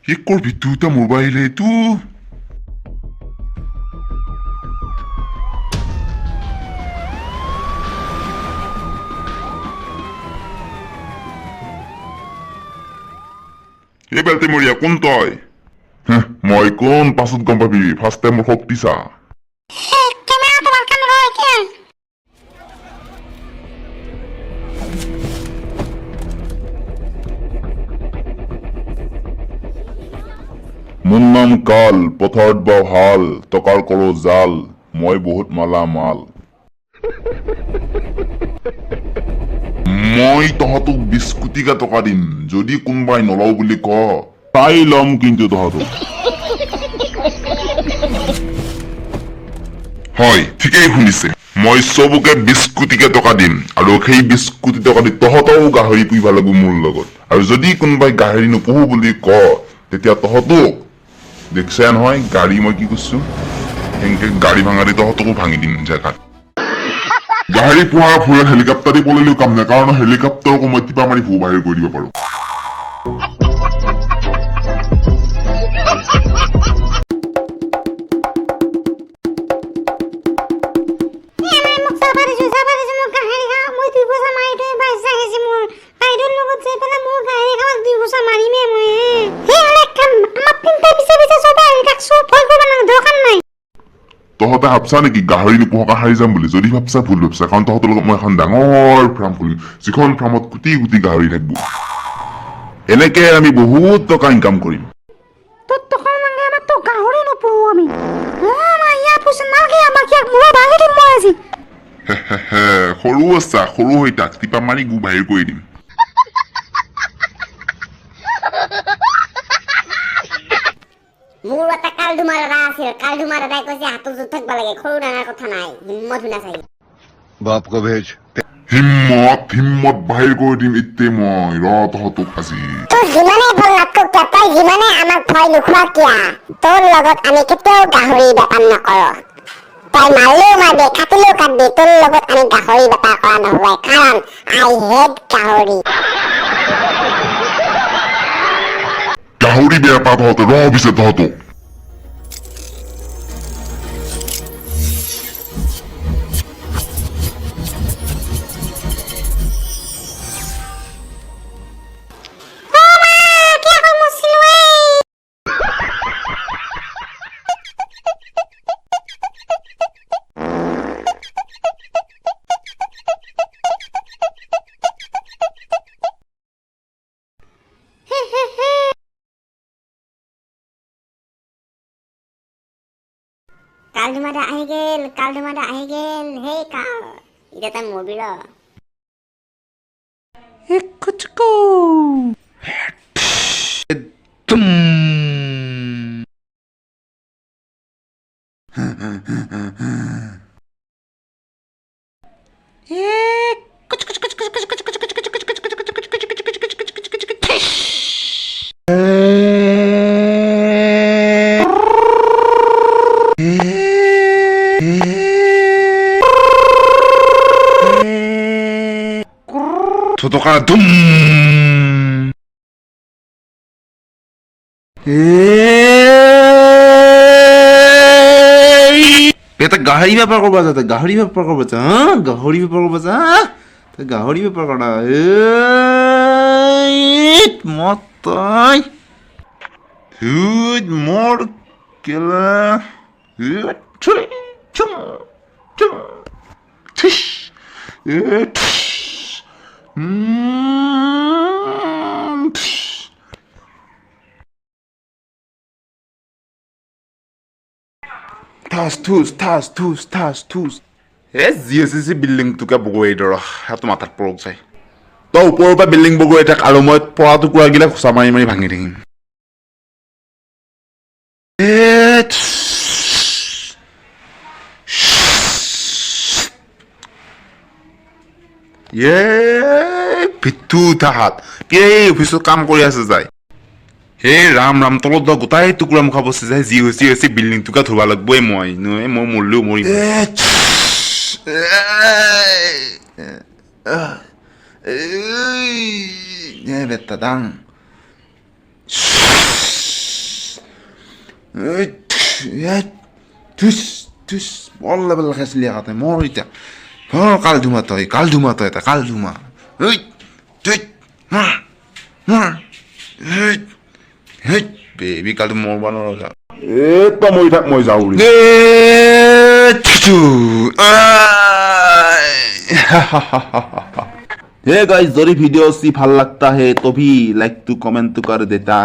একৰ ভিতৰতে মোবাইল এইটো এই বেলতে মৰিয়া কোন তই মই কোন পাছত গম পাবি ফাৰ্ষ্ট টাইম মোৰ শক্তি চা মোৰ নাম কাল পথাৰত বাও হাল টকাৰ কৰো জাল মই বহুত মালা মাল মই তহঁতক 20 কোটিকা টকা দিম যদি কোনোবাই নলও বুলি ক তাই লম কিন্তু তহঁতক হয় ঠিকেই শুনিছে মই চবকে 20 কোটিকা টকা দিম আৰু সেই 20 কোটি টকা দি তহঁতও গাহৰি পুহিব লাগিব মোৰ লগত আৰু যদি কোনোবাই গাহৰি নোপোহো বুলি ক তেতিয়া তহঁতক দেখছে নহয় গাড়ী মই কি করছো এনেকে গাড়ী ভাঙারি তহঁতকো ভাঙি দিম জেগাত গাহৰি পোহা ফুৰা হেলিকপ্টাৰে পলালেও কাম নাই কাৰণ হেলিকপ্টাৰকো মই টিপা মাৰি ভূ বাহিৰ কৰি দিব পাৰো তহঁতে ভাবছা নেকি গাহৰি নোপোহাকে হাৰি যাম বুলি যদি ভাবছা ভুল ভাবছা কাৰণ তহঁতৰ লগত মই এখন ডাঙৰ ফাৰ্ম খুলিম যিখন ফাৰ্মত কোটি কোটি গাহৰি থাকিব এনেকে আমি বহুত টকা ইনকাম কৰিম সৰু আছা সৰু হৈ তাক টিপা মাৰি গু বাহিৰ কৰি দিম মোৰ এটা কালডুমাৰ এটা আছিল কালডুমাৰ এটাই কৈছে হাতত জোৰ থাকিব লাগে সৰু ডাঙৰ কথা নাই হিম্মত শুনা চাই बाप को भेज হিম্মত বাহিৰ কৰি দিম এতিয়া মই তহঁতক আজি তোৰ যিমানেই ভয় নাথাকক কিয় তই যিমানেই আমাক ভয় নোখোৱা কিয়া তোৰ লগত আমি কেতিয়াও গাহৰি বেপাৰ নকৰো তই মাৰিলেও মাৰবি কাটিলেও কাটবি তোৰ লগত আমি গাহৰি বেপাৰ কৰা নহব কাৰণ আই হেড গাহৰি গাহৰি বেয়া পা তহঁতে পিছে তহঁতক কালডুমাটা আহি গেল হেই কাল এতিয়া তই মৰবি ৰ টকা দুম এটা গাহৰি বেপাৰ কৰবা যা গাহৰি বেপাৰ কৰবা যা গাহৰি বেপাৰ কৰবা যা গাহৰি বেপাৰ কৰা মত তই মোৰ কেলা জিএসিসি বিল্ডিং তোকে বগৈ দৰ হাত মাথাত পৰক যায় তই ওপৰৰ পৰা বিল্ডিং বগৈ থাক আৰু মই পৰা টুকুৰা গিলা খোচা মাৰি মাৰি ভাঙি থাকিম ভিতু তাহাত কি অফিচত কাম কৰি আছে যায় হে ৰাম ৰাম তলত দ গোটাই টুকুৰা মুখা বসে যায় যি হৈছে বিল্ডিং টুকা ধুবা লাগবই মই মৰলেও মৰিম বেটা দাং বল লেভেল খাইছিলি একাতে মোৰ এতিয়া কাল ধুমা তই এটা কাল ধুমা বেবি কাল মৰব নোৱাৰা তই মৰি থাক মই যাওঁ हे गाइस, जरी वीडियो सी ভাল लगता है तो भी लाइक टू कमेंट तो कर देता।